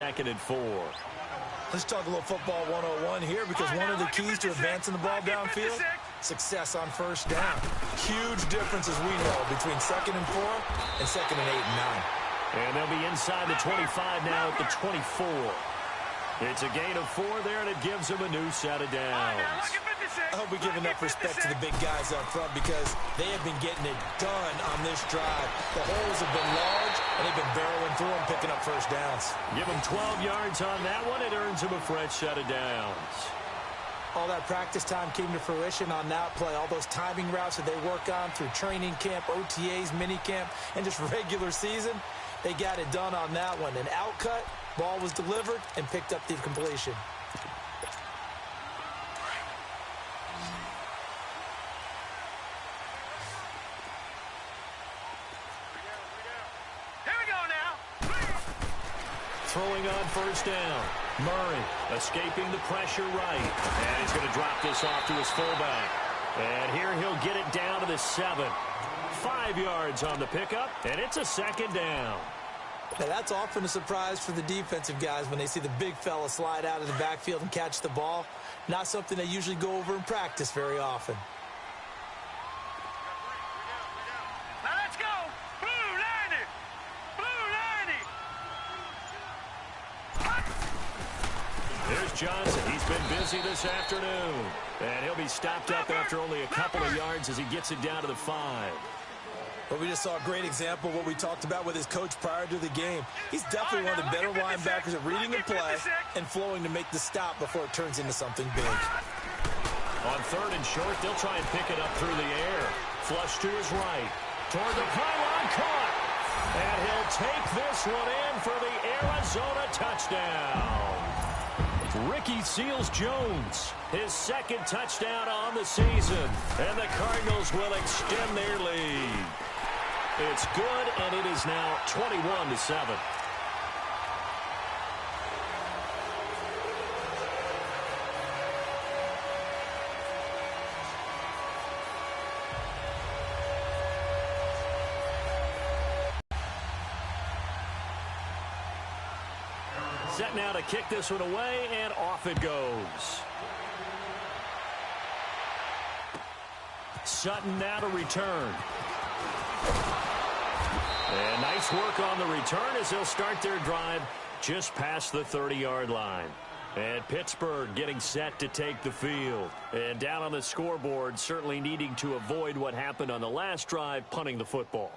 2nd and 4. Let's talk a little football 101 here, because one of the keys to advancing the ball downfield, success on first down. Huge difference, as we know, between 2nd and 4 and 2nd and 8 and 9. And they'll be inside the 25 now at the 24. It's a gain of 4 there, and it gives them a new set of downs. I hope we give enough respect to the big guys up front, because they have been getting it done on this drive. The holes have been large, and they've been barreling through them, picking up first downs. Give them 12 yards on that one. It earns them a fresh set of downs. All that practice time came to fruition on that play. All those timing routes that they work on through training camp, OTAs, minicamp, and just regular season, they got it done on that one. An outcut, ball was delivered, and picked up the completion. Throwing on first down. Murray escaping the pressure right. And he's going to drop this off to his fullback. And here he'll get it down to the 7. 5 yards on the pickup, and it's a 2nd down. Now, that's often a surprise for the defensive guys when they see the big fella slide out of the backfield and catch the ball. Not something they usually go over in practice very often. Now let's go. Blue 90. Blue 90. There's Johnson. He's been busy this afternoon. And he'll be stopped up after only a couple of yards as he gets it down to the 5. But we just saw a great example of what we talked about with his coach prior to the game. He's definitely one of the better linebackers at reading the play and flowing to make the stop before it turns into something big. On 3rd and short, they'll try and pick it up through the air. Flush to his right. Toward the pylon, caught. And he'll take this one in for the Arizona touchdown. Ricky Seals-Jones, his 2nd touchdown on the season. And the Cardinals will extend their lead. It's good, and it is now 21-7. Set now to kick this one away, and off it goes. Sutton now to return. And nice work on the return as they'll start their drive just past the 30-yard line. And Pittsburgh getting set to take the field. And down on the scoreboard, certainly needing to avoid what happened on the last drive, punting the football.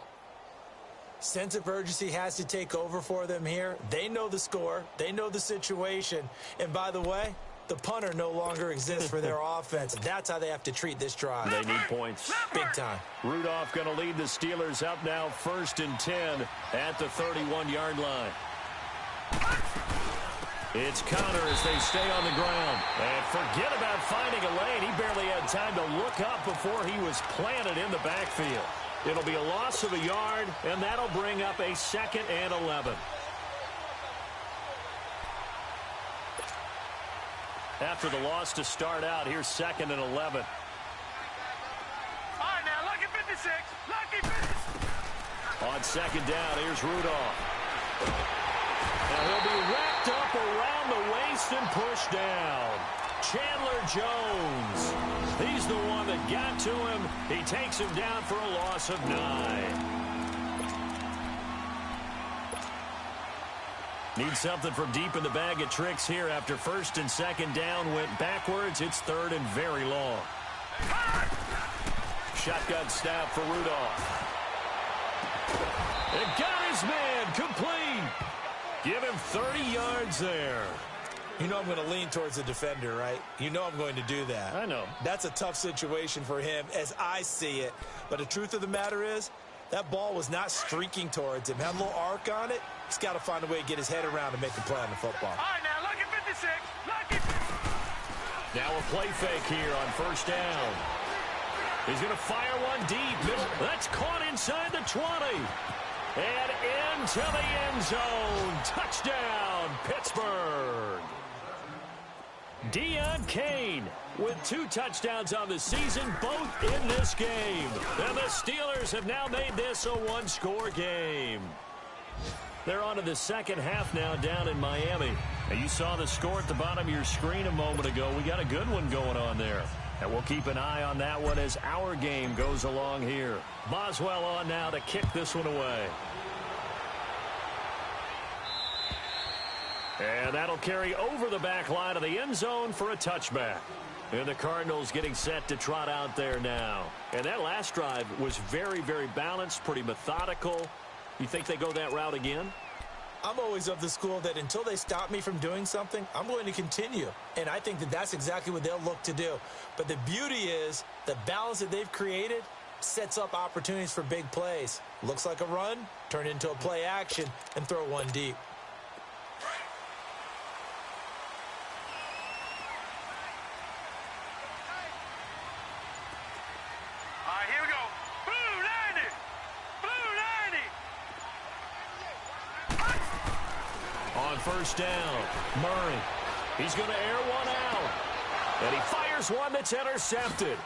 Sense of urgency has to take over for them here. They know the score. They know the situation. And by the way, the punter no longer exists for their offense. That's how they have to treat this drive. They need points. Big time. Rudolph going to lead the Steelers up now 1st and 10 at the 31-yard line. It's Connor as they stay on the ground. And forget about finding a lane. He barely had time to look up before he was planted in the backfield. It'll be a loss of a yard, and that'll bring up a 2nd and 11. After the loss to start out, here's 2nd and 11. All right, now, lucky 56. Lucky 56. On 2nd down, here's Rudolph. Now he'll be wrapped up around the waist and pushed down. Chandler Jones. He's the one that got to him. He takes him down for a loss of 9. Need something from deep in the bag of tricks here after 1st and 2nd down went backwards. It's 3rd and very long. Shotgun snap for Rudolph. And got his man complete. Give him 30 yards there. You know I'm going to lean towards the defender, right? You know I'm going to do that. I know. That's a tough situation for him as I see it. But the truth of the matter is, that ball was not streaking towards him. Had a little arc on it. He's got to find a way to get his head around and make a play on the football. All right, now, lucky 56. Lucky 56. Now a play fake here on 1st down. He's going to fire one deep. That's caught inside the 20. And into the end zone. Touchdown, Pittsburgh. Deon Cain with 2 touchdowns on the season, both in this game. And the Steelers have now made this a 1-score game. They're on to the second half now down in Miami. And you saw the score at the bottom of your screen a moment ago. We got a good one going on there. And we'll keep an eye on that one as our game goes along here. Boswell on now to kick this one away. And that'll carry over the back line of the end zone for a touchback. And the Cardinals getting set to trot out there now. And that last drive was very, very balanced, pretty methodical. You think they go that route again? I'm always of the school that until they stop me from doing something, I'm going to continue. And I think that that's exactly what they'll look to do. But the beauty is the balance that they've created sets up opportunities for big plays. Looks like a run, turn into a play action, and throw one deep. Here we go. Blue 90. Blue 90. On first down, Murray. He's going to air one out. And he fires one that's intercepted.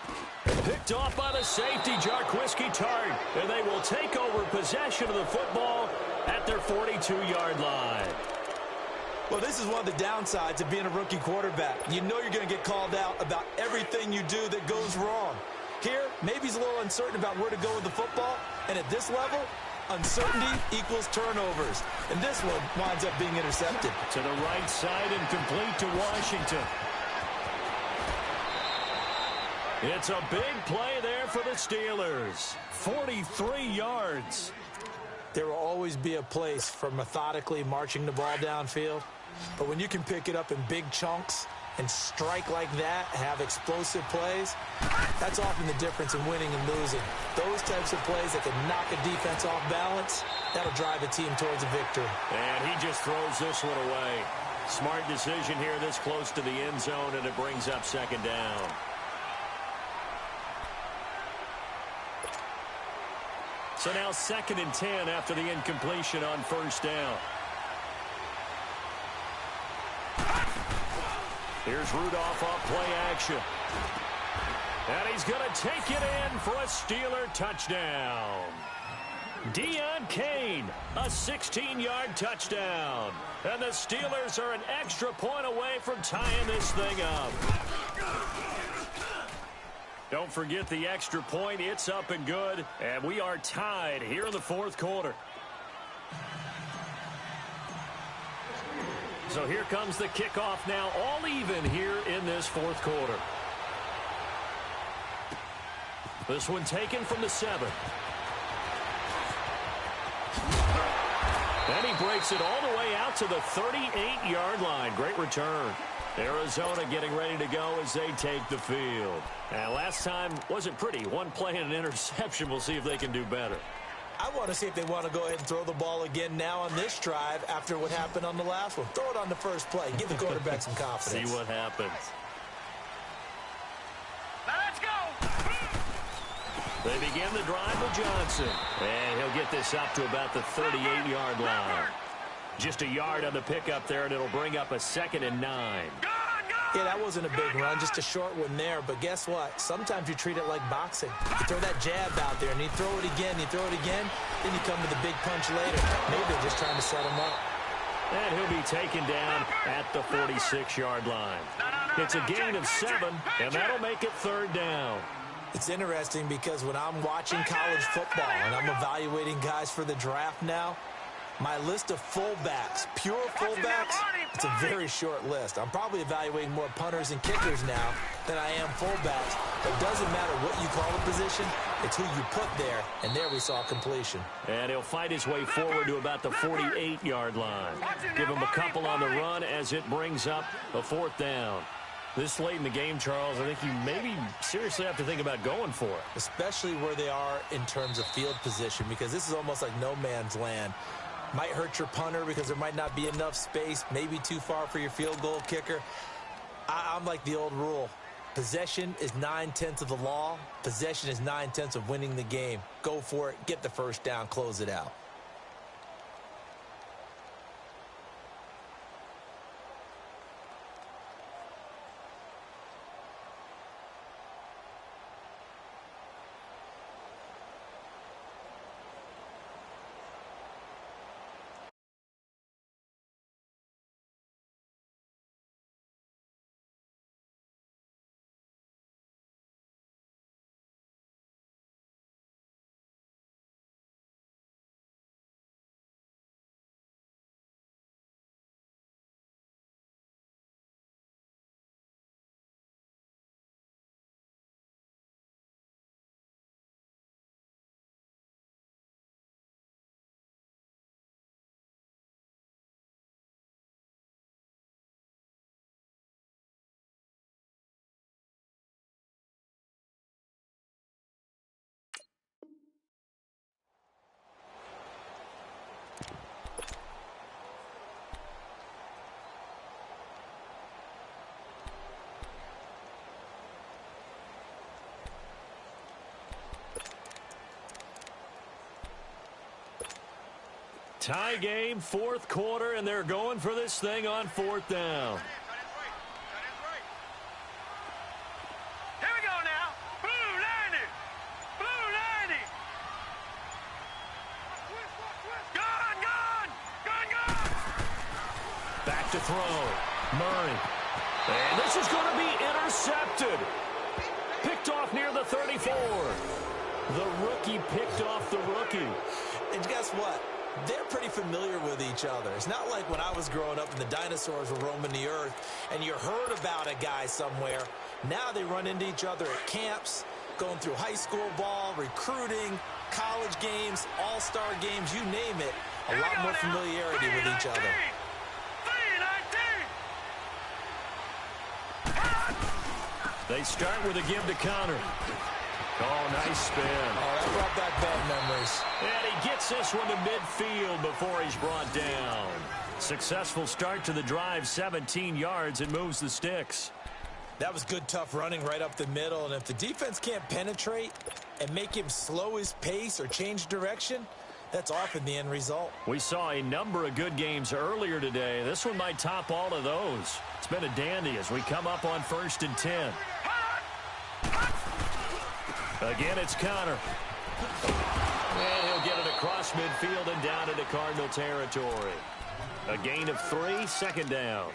Picked off by the safety, Jarquiski Tart. And they will take over possession of the football at their 42-yard line. Well, this is one of the downsides of being a rookie quarterback. You know you're going to get called out about everything you do that goes wrong. Here, maybe he's a little uncertain about where to go with the football. And at this level, uncertainty equals turnovers. And this one winds up being intercepted. To the right side and complete to Washington. It's a big play there for the Steelers. 43 yards. There will always be a place for methodically marching the ball downfield. But when you can pick it up in big chunks and strike like that, have explosive plays, that's often the difference in winning and losing. Those types of plays that can knock a defense off balance, that'll drive a team towards a victory. And he just throws this one away. Smart decision here this close to the end zone, and it brings up second down. So now 2nd and 10 after the incompletion on first down. Here's Rudolph off play action. And he's going to take it in for a Steeler touchdown. Deion Kane, a 16-yard touchdown. And the Steelers are an extra point away from tying this thing up. Don't forget the extra point. It's up and good. And we are tied here in the fourth quarter. So here comes the kickoff now, all even here in this fourth quarter. This one taken from the 7. And he breaks it all the way out to the 38-yard line. Great return. Arizona getting ready to go as they take the field. And last time wasn't pretty. One play and an interception. We'll see if they can do better. I want to see if they want to go ahead and throw the ball again now on this drive after what happened on the last one. Throw it on the first play. Give the quarterback some confidence. See what happens. Now let's go. They begin the drive with Johnson. And he'll get this up to about the 38-yard line. Just a yard on the pickup there, and it'll bring up a 2nd and 9. Yeah, that wasn't a big run, just a short one there. But guess what? Sometimes you treat it like boxing. You throw that jab out there, and you throw it again, you throw it again, then you come to the big punch later. Maybe they're just trying to set him up. And he'll be taken down at the 46-yard line. It's a gain of 7, and that'll make it 3rd down. It's interesting because when I'm watching college football and I'm evaluating guys for the draft now, my list of fullbacks, pure fullbacks, it's a very short list. I'm probably evaluating more punters and kickers now than I am fullbacks. But it doesn't matter what you call a position, it's who you put there. And there we saw completion. And he'll fight his way forward to about the 48-yard line. Give him a couple on the run as it brings up a 4th down. This late in the game, Charles, I think you maybe seriously have to think about going for it. Especially where they are in terms of field position, because this is almost like no man's land. Might hurt your punter because there might not be enough space, maybe too far for your field goal kicker. I'm like the old rule. Possession is 9/10 of the law. Possession is 9/10 of winning the game. Go for it, get the first down, close it out. Tie game, fourth quarter, and they're going for this thing on fourth down. Here we go now. Blue 90. Blue 90. Gone, gone. Gone, gone. Back to throw. Murray. And this is going to be intercepted. Picked off near the 34. The rookie picked off the rookie. And guess what? They're pretty familiar with each other. It's not like when I was growing up and the dinosaurs were roaming the earth and you heard about a guy somewhere. Now they run into each other at camps, going through high school ball, recruiting, college games, all-star games, you name it. A lot more familiarity with each other. 319. They start with a give to Connor. Oh, nice spin. Oh, that brought back bad memories. And he gets this one to midfield before he's brought down. Successful start to the drive, 17 yards, and moves the sticks. That was good, tough running right up the middle. And if the defense can't penetrate and make him slow his pace or change direction, that's often the end result. We saw a number of good games earlier today. This one might top all of those. It's been a dandy as we come up on 1st and 10. Again, it's Connor. And he'll get it across midfield and down into Cardinal territory. A gain of 3, second down.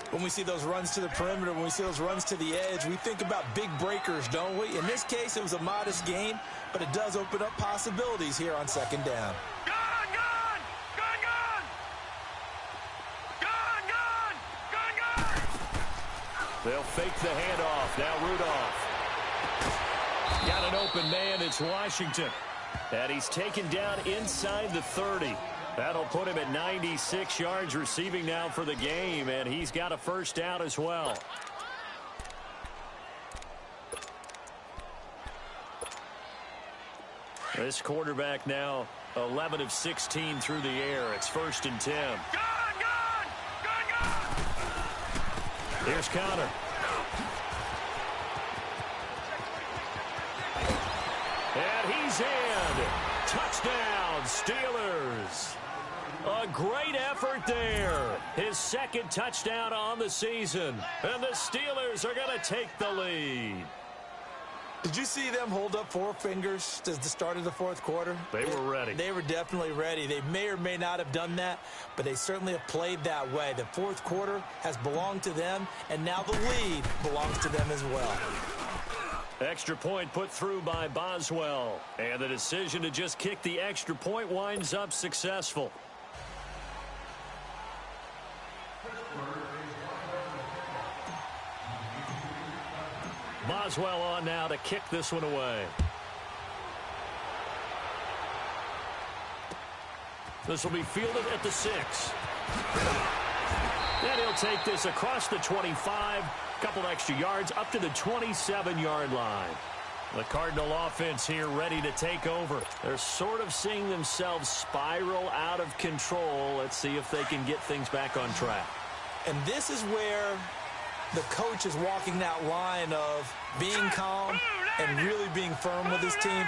When we see those runs to the perimeter, when we see those runs to the edge, we think about big breakers, don't we? In this case, it was a modest gain, but it does open up possibilities here on 2nd down. Gone, gone. Gone, gone. Gone, gone. Gone, gone. They'll fake the handoff. Now Rudolph. Got an open man. It's Washington. And he's taken down inside the 30. That'll put him at 96 yards receiving now for the game, and he's got a first down as well. This quarterback now 11 of 16 through the air. It's 1st and 10. Gone, gone. Gone, gone. Here's Connor. And he's in. Touchdown, Steelers. A great effort there. His second touchdown on the season. And the Steelers are going to take the lead. Did you see them hold up 4 fingers at the start of the 4th quarter? They were ready. They were definitely ready. They may or may not have done that, but they certainly have played that way. The 4th quarter has belonged to them, and now the lead belongs to them as well. Extra point put through by Boswell. And the decision to just kick the extra point winds up successful. Boswell on now to kick this one away. This will be fielded at the 6. Then he'll take this across the 25. Couple extra yards up to the 27-yard line. The Cardinal offense here ready to take over. They're sort of seeing themselves spiral out of control. Let's see if they can get things back on track. And this is where the coach is walking that line of being calm and really being firm with his team.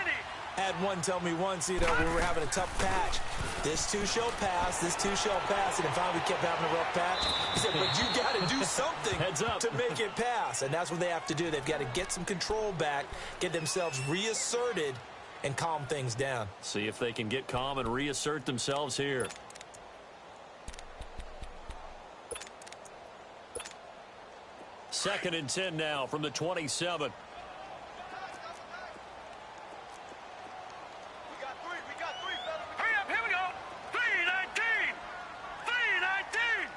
Had one tell me once, you know, we were having a tough patch. This too shall pass, this too shall pass. And in fact, we kept having a rough patch. He said, but you got to do something Heads up. to make it pass. And that's what they have to do. They've got to get some control back, get themselves reasserted, and calm things down. See if they can get calm and reassert themselves here. Second and 10 now from the 27. Hurry up, here we go. 319. 319.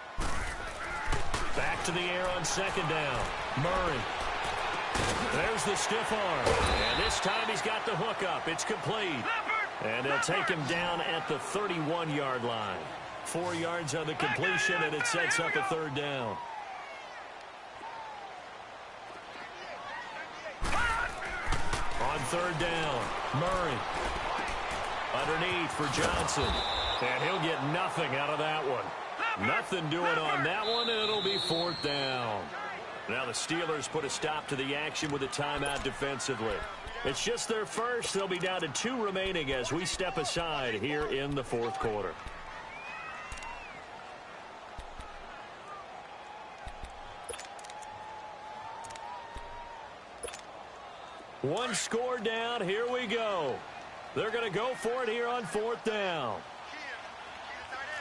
Back to the air on 2nd down. Murray. There's the stiff arm. And this time he's got the hook up. It's complete. And they'll take him down at the 31-yard line. 4 yards on the completion, and it sets up a 3rd down. On 3rd down, Murray. Underneath for Johnson. And he'll get nothing out of that one. Nothing doing on that one, and it'll be 4th down. Now the Steelers put a stop to the action with a timeout defensively. It's just their first. They'll be down to 2 remaining as we step aside here in the 4th quarter. One score down. Here we go. They're going to go for it here on 4th down.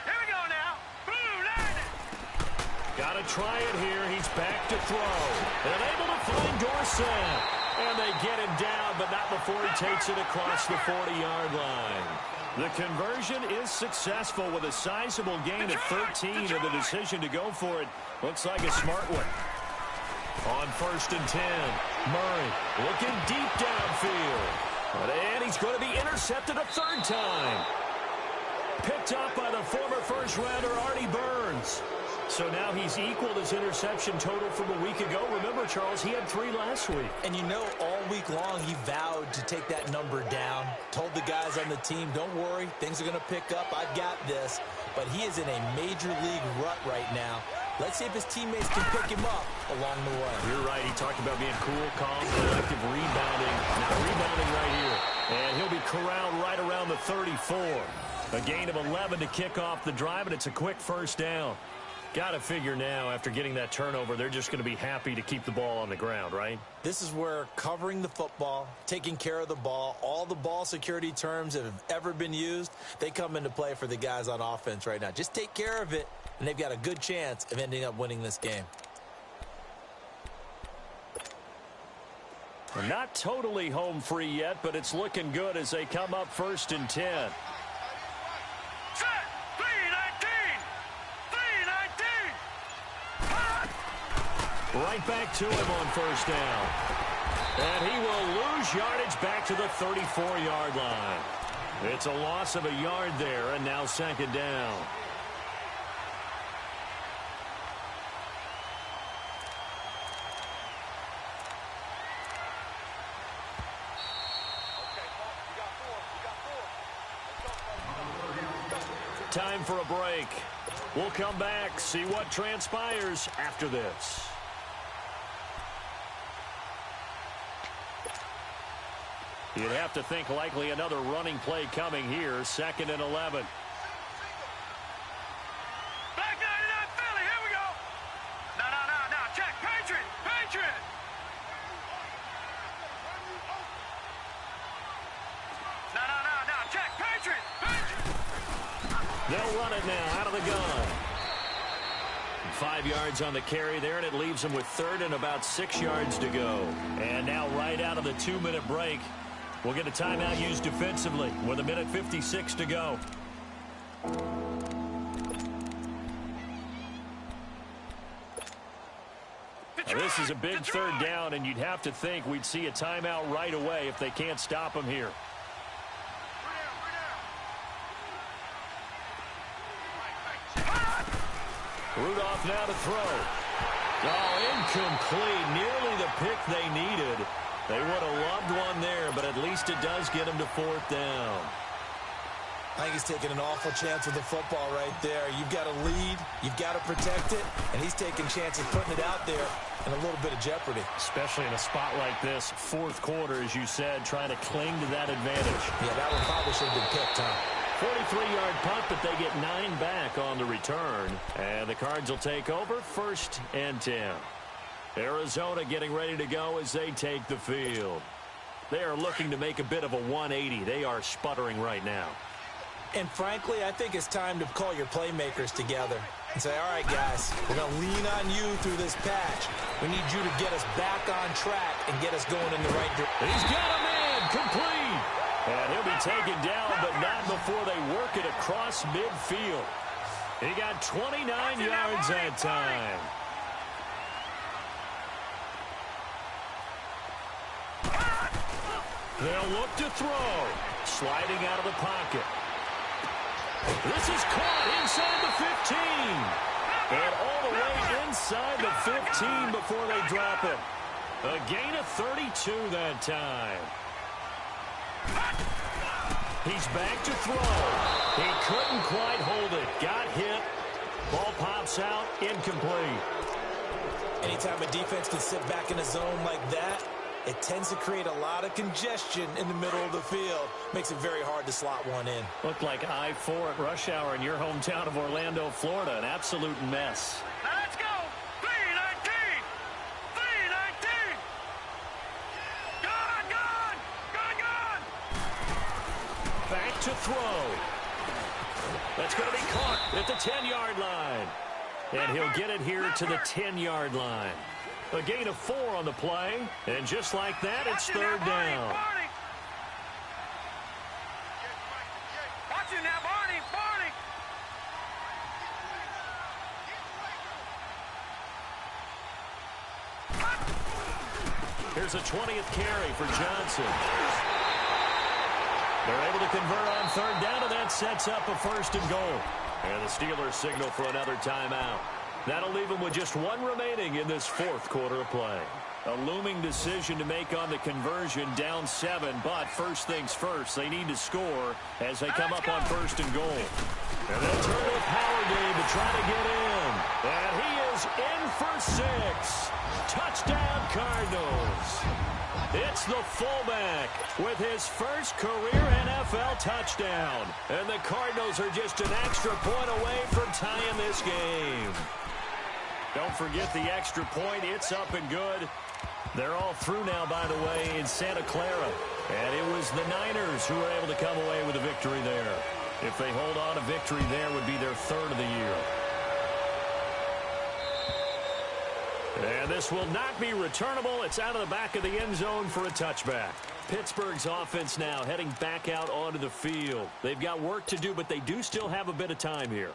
Here we go now. Blue Lightning. Got to try it here. He's back to throw. And able to find Dorsett. And they get him down, but not before he takes it across the 40-yard line. The conversion is successful with a sizable gain of 13, and the decision to go for it looks like a smart one. On 1st and 10, Murray looking deep downfield. And he's going to be intercepted a 3rd time. Picked up by the former first-rounder Artie Burns. So now he's equaled his interception total from a week ago. Remember, Charles, he had 3 last week. And you know, all week long he vowed to take that number down. Told the guys on the team, don't worry, things are going to pick up. I've got this. But he is in a major league rut right now. Let's see if his teammates can pick him up along the way. You're right. He talked about being cool, calm, collective, rebounding. Now rebounding right here. And he'll be corralled right around the 34. A gain of 11 to kick off the drive, and it's a quick 1st down. Got to figure now, after getting that turnover, they're just going to be happy to keep the ball on the ground, right? This is where covering the football, taking care of the ball, all the ball security terms that have ever been used, they come into play for the guys on offense right now. Just take care of it, and they've got a good chance of ending up winning this game. Well, not totally home free yet, but it's looking good as they come up 1st and 10. Right back to him on 1st down. And he will lose yardage back to the 34-yard line. It's a loss of a yard there, and now 2nd down. Time for a break. We'll come back, see what transpires after this. You'd have to think likely another running play coming here. 2nd and 11. Black 99 Philly, here we go. No, check. Patriot. No, check. Patriot. They'll run it now out of the gun. 5 yards on the carry there, and it leaves them with 3rd and about 6 yards to go. And now right out of the 2-minute break, we'll get a timeout used defensively with 1:56 to go. Now, this is a big 3rd down, and you'd have to think we'd see a timeout right away if they can't stop him here. Rudolph now to throw. Oh, incomplete. Nearly the pick they needed. They would have loved one there, but at least it does get him to 4th down. I think he's taking an awful chance with the football right there. You've got to lead, you've got to protect it, and he's taking chances putting it out there in a little bit of jeopardy. Especially in a spot like this, 4th quarter, as you said, trying to cling to that advantage. Yeah, that one probably should have been picked, huh? 43-yard punt, but they get 9 back on the return. And the Cards will take over 1st and 10. Arizona getting ready to go as they take the field. They are looking to make a bit of a 180. They are sputtering right now. And frankly, I think it's time to call your playmakers together and say, all right, guys, we're going to lean on you through this patch. We need you to get us back on track and get us going in the right direction. He's got a man complete. And he'll be taken down, but not before they work it across midfield. He got 29 yards that time. They'll look to throw. Sliding out of the pocket. This is caught inside the 15. And all the way inside the 15 before they drop it. A gain of 32 that time. He's back to throw. He couldn't quite hold it. Got hit. Ball pops out. Incomplete. Anytime a defense can sit back in a zone like that, it tends to create a lot of congestion in the middle of the field. Makes it very hard to slot one in. Looked like I-4 at rush hour in your hometown of Orlando, Florida. An absolute mess. Now let's go. 319. 319. Go. back to throw. That's going to be caught at the 10-yard line. And he'll get it here to the 10-yard line. A gain of 4 on the play. And just like that, it's third down. Watch it now, Barney. Barney. Here's a 20th carry for Johnson. They're able to convert on third down, and that sets up a first and goal. And the Steelers signal for another timeout. That'll leave them with just 1 remaining in this fourth quarter of play. A looming decision to make on the conversion, down 7, but first things first, they need to score as they come up on first and goal. And they'll turn to the power game to try to get in. And he is in for 6. Touchdown, Cardinals. It's the fullback with his first career NFL touchdown. And the Cardinals are just an extra point away from tying this game. Don't forget the extra point. It's up and good. They're all through now, by the way, in Santa Clara. And it was the Niners who were able to come away with a victory there. If they hold on, a victory there would be their 3rd of the year. And this will not be returnable. It's out of the back of the end zone for a touchback. Pittsburgh's offense now heading back out onto the field. They've got work to do, but they do still have a bit of time here.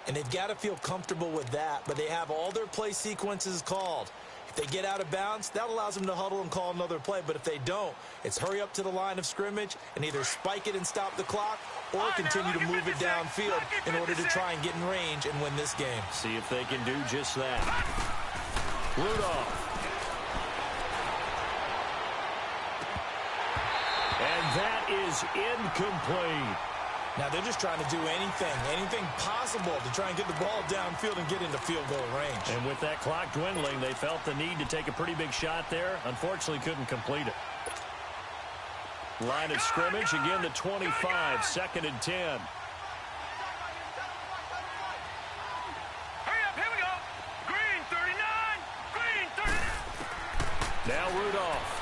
And they've got to feel comfortable with that, but they have all their play sequences called. If they get out of bounds, that allows them to huddle and call another play. But if they don't, it's hurry up to the line of scrimmage and either spike it and stop the clock or continue to move it downfield in order to try and get in range and win this game. See if they can do just that. Rudolph. And that is incomplete. Now they're just trying to do anything possible to try and get the ball downfield and get into field goal range. And with that clock dwindling, they felt the need to take a pretty big shot there. Unfortunately, couldn't complete it. Line of scrimmage, again the 25, 2nd and 10. Hurry up, here we go. Green 39. Green 39. Now Rudolph.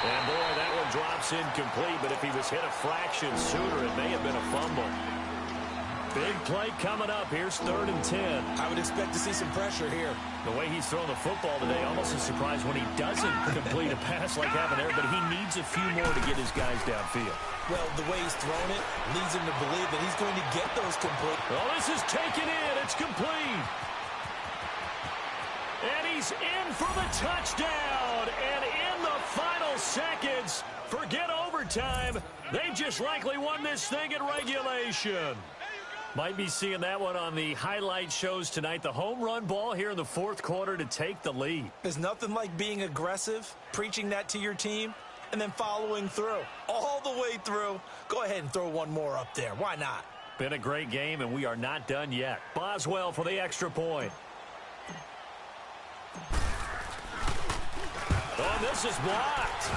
And boy, that one drops incomplete, but if he was hit a fraction sooner, it may have been a fumble. Big play coming up. Here's 3rd and 10. I would expect to see some pressure here. The way he's thrown the football today, almost a surprise when he doesn't complete a pass like happened there, but he needs a few more to get his guys downfield. Well, the way he's thrown it leads him to believe that he's going to get those complete. Well, this is taken in. It's complete. And he's in for the touchdown. And in the final seconds, forget overtime. They just likely won this thing in regulation. Might be seeing that one on the highlight shows tonight. The home run ball here in the 4th quarter to take the lead. There's nothing like being aggressive, preaching that to your team, and then following through. All the way through. Go ahead and throw one more up there. Why not? Been a great game, and we are not done yet. Boswell for the extra point. Oh, this is blocked.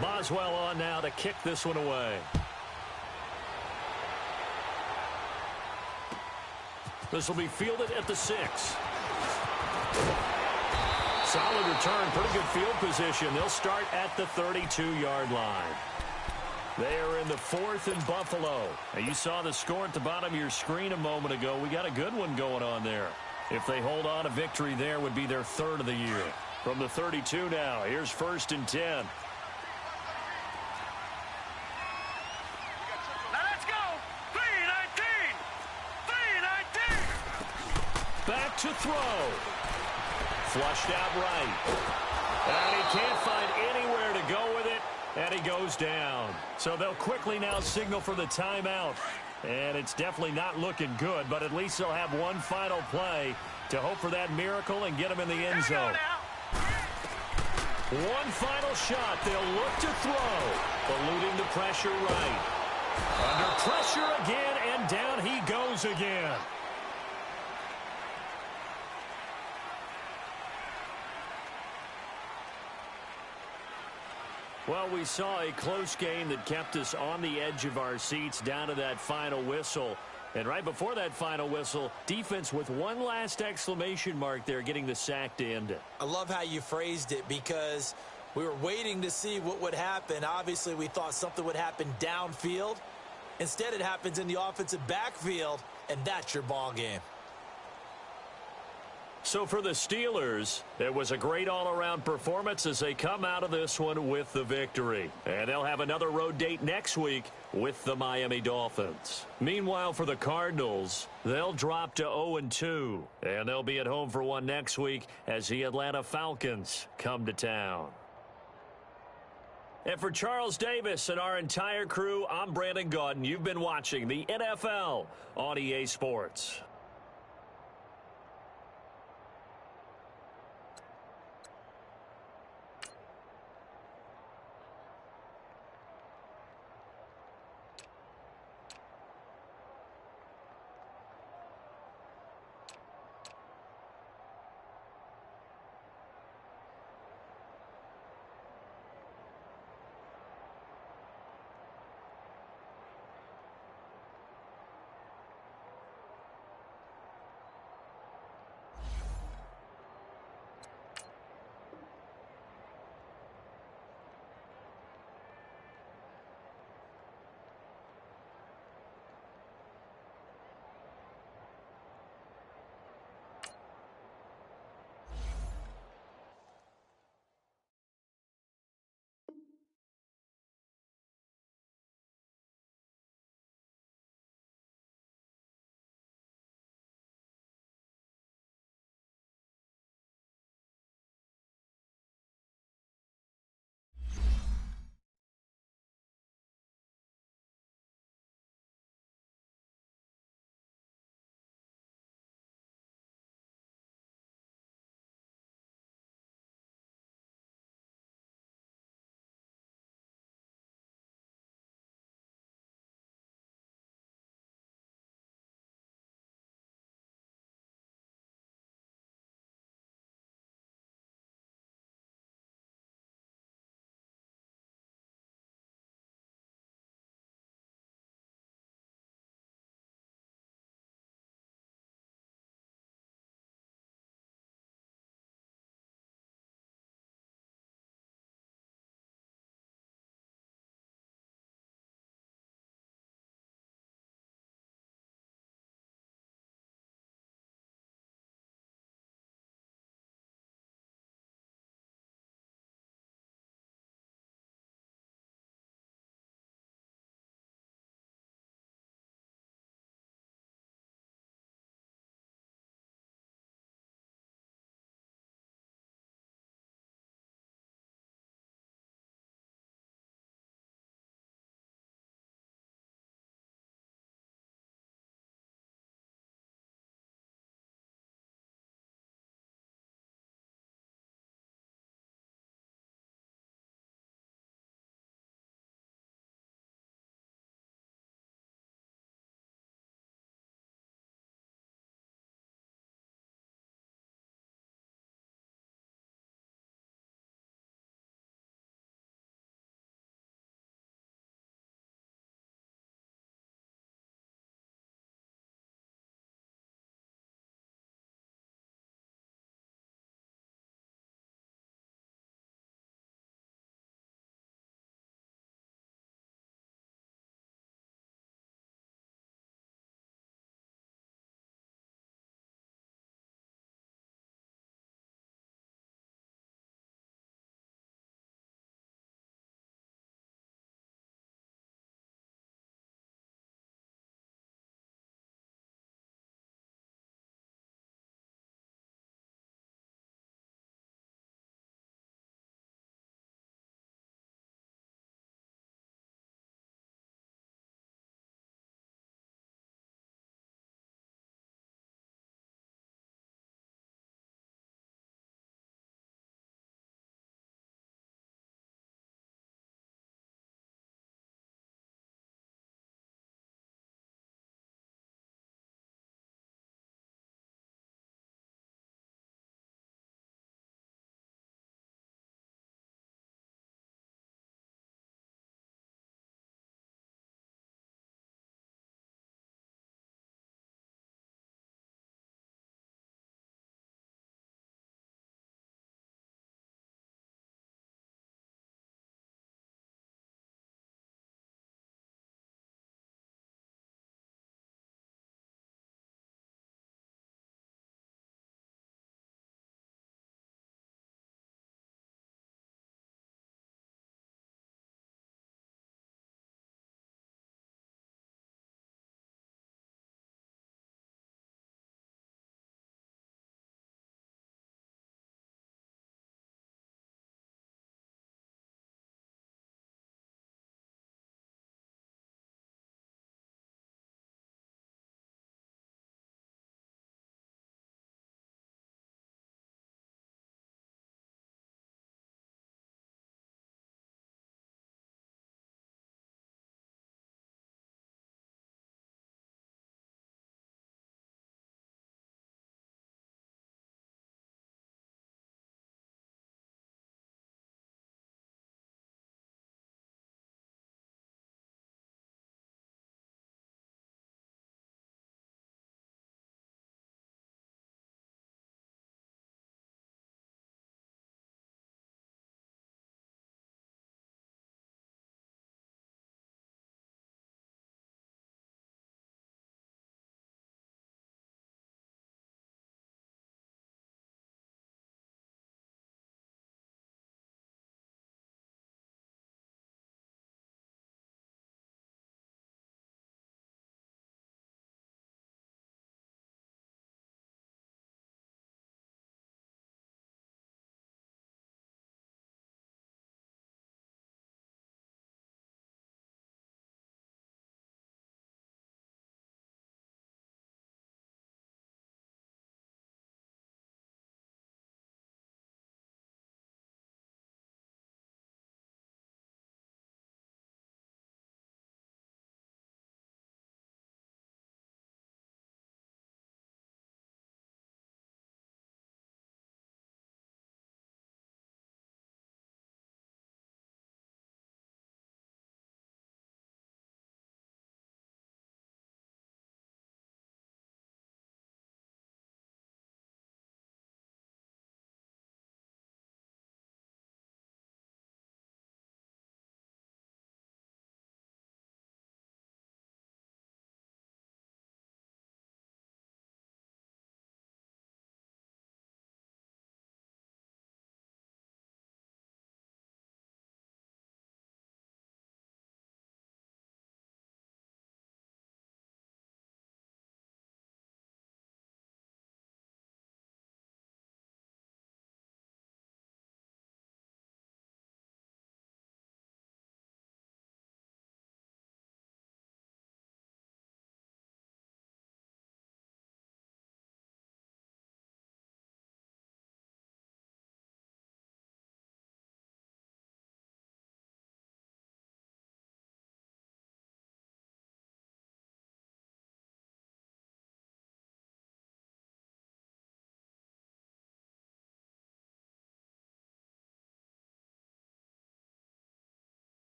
Boswell on now to kick this one away. This will be fielded at the 6. Solid return, pretty good field position. They'll start at the 32-yard line. They are in the 4th and Buffalo. Now, you saw the score at the bottom of your screen a moment ago. We got a good one going on there. If they hold on, a victory there would be their 3rd of the year. From the 32 now, here's 1st and 10. Back to throw. Flushed out right. And he can't find anywhere to go with it, and he goes down. So they'll quickly now signal for the timeout. And it's definitely not looking good, but at least they'll have one final play to hope for that miracle and get him in the end zone. One final shot. They'll look to throw. Eluding the pressure right. Under pressure again, and down he goes again. Well, we saw a close game that kept us on the edge of our seats down to that final whistle. And right before that final whistle, defense with one last exclamation mark there, getting the sack to end it. I love how you phrased it, because we were waiting to see what would happen. Obviously, we thought something would happen downfield. Instead, it happens in the offensive backfield, and that's your ball game. So for the Steelers, it was a great all-around performance as they come out of this one with the victory. And they'll have another road date next week with the Miami Dolphins. Meanwhile, for the Cardinals, they'll drop to 0-2, and they'll be at home for one next week as the Atlanta Falcons come to town. And for Charles Davis and our entire crew, I'm Brandon Gaudin. You've been watching the NFL on EA Sports.